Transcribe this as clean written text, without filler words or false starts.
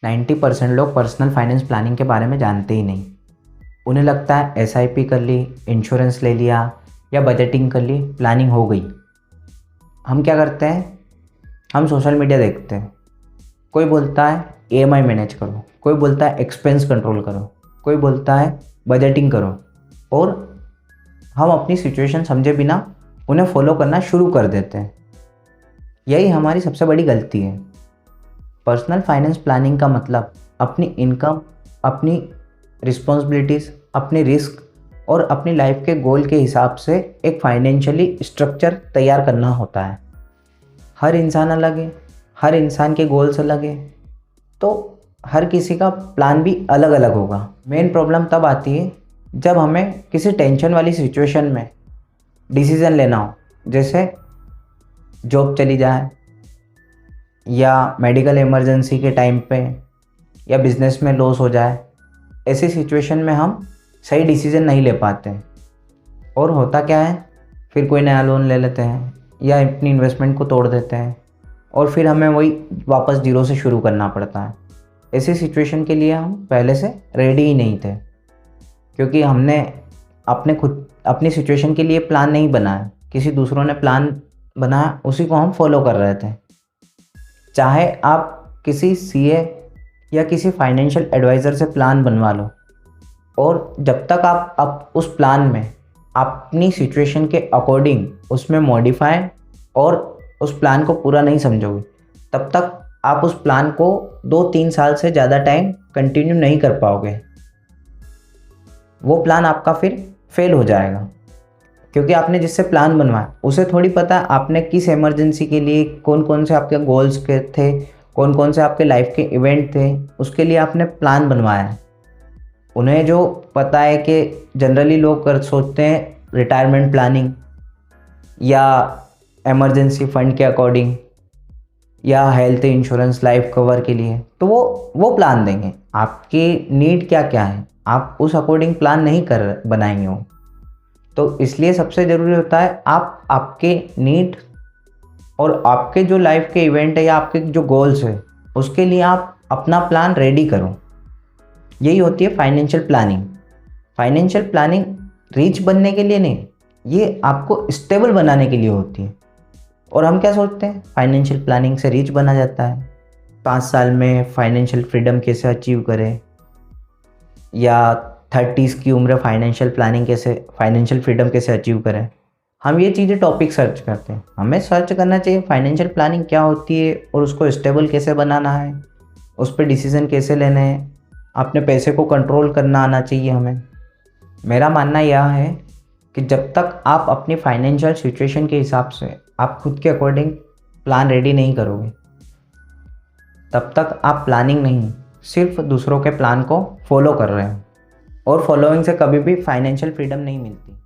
90% लोग personal finance planning के बारे में जानते ही नहीं। उन्हें लगता है एसआईपी कर ली, इंश्योरेंस ले लिया या बजटिंग कर ली, प्लानिंग हो गई। हम क्या करते हैं, हम सोशल मीडिया देखते हैं। कोई बोलता है ईएमआई मैनेज करो, कोई बोलता है एक्सपेंस कंट्रोल करो, कोई बोलता है बजटिंग करो, और हम अपनी सिचुएशन समझे बिना उन्हें फॉलो करना शुरू कर देते हैं। यही हमारी सबसे बड़ी गलती है। पर्सनल फाइनेंस प्लानिंग का मतलब अपनी इनकम, अपनी रिस्पॉन्सिबिलिटीज़, अपनी रिस्क और अपनी लाइफ के गोल के हिसाब से एक फाइनेंशियली स्ट्रक्चर तैयार करना होता है। हर इंसान अलग है, हर इंसान के गोल्स अलग है, तो हर किसी का प्लान भी अलग अलग होगा। मेन प्रॉब्लम तब आती है जब हमें किसी टेंशन वाली सिचुएशन में डिसीज़न लेना हो, जैसे जॉब चली जाए या मेडिकल इमरजेंसी के टाइम पे या बिज़नेस में लॉस हो जाए। ऐसी सिचुएशन में हम सही डिसीज़न नहीं ले पाते हैं और होता क्या है, फिर कोई नया लोन ले लेते हैं या अपनी इन्वेस्टमेंट को तोड़ देते हैं और फिर हमें वही वापस जीरो से शुरू करना पड़ता है। ऐसी सिचुएशन के लिए हम पहले से रेडी ही नहीं थे, क्योंकि हमने अपनी सिचुएशन के लिए प्लान नहीं बनाया, किसी दूसरों ने प्लान बनाया, उसी को हम फॉलो कर रहे थे। चाहे आप किसी सीए या किसी फाइनेंशियल एडवाइज़र से प्लान बनवा लो, और जब तक आप उस प्लान में अपनी सिचुएशन के अकॉर्डिंग उसमें मॉडिफाई और उस प्लान को पूरा नहीं समझोगे, तब तक आप उस प्लान को 2-3 साल से ज़्यादा टाइम कंटिन्यू नहीं कर पाओगे। वो प्लान आपका फिर फेल हो जाएगा, क्योंकि आपने जिससे प्लान बनवाया उसे थोड़ी पता है आपने किस इमरजेंसी के लिए कौन कौन से आपके गोल्स के थे, कौन कौन से आपके लाइफ के इवेंट थे, उसके लिए आपने प्लान बनवाया है। उन्हें जो पता है कि जनरली लोग सोचते हैं रिटायरमेंट प्लानिंग या इमरजेंसी फंड के अकॉर्डिंग या हेल्थ इंश्योरेंस लाइफ कवर के लिए, तो वो प्लान देंगे। आपकी नीड क्या क्या है, आप उस अकॉर्डिंग प्लान नहीं बनाएंगे वो। तो इसलिए सबसे ज़रूरी होता है आप आपके नीड और आपके जो लाइफ के इवेंट है या आपके जो गोल्स है उसके लिए आप अपना प्लान रेडी करो। यही होती है financial planning. Financial planning rich बनने के लिए नहीं, ये आपको स्टेबल बनाने के लिए होती है। और हम क्या सोचते हैं, फाइनेंशियल प्लानिंग से रिच बना जाता है, 5 साल में फाइनेंशियल फ्रीडम कैसे अचीव करें, या 30s की उम्र फाइनेंशियल फ्रीडम कैसे अचीव करें। हम ये चीज़ें टॉपिक सर्च करते हैं। हमें सर्च करना चाहिए फाइनेंशियल प्लानिंग क्या होती है और उसको स्टेबल कैसे बनाना है, उस पर डिसीज़न कैसे लेने हैं, अपने पैसे को कंट्रोल करना आना चाहिए हमें। मेरा मानना यह है कि जब तक आप अपनी फाइनेंशियल सिचुएशन के हिसाब से आप खुद के अकॉर्डिंग प्लान रेडी नहीं करोगे, तब तक आप प्लानिंग नहीं, सिर्फ दूसरों के प्लान को फॉलो कर रहे हो, और फॉलोइंग से कभी भी फाइनेंशियल फ्रीडम नहीं मिलती।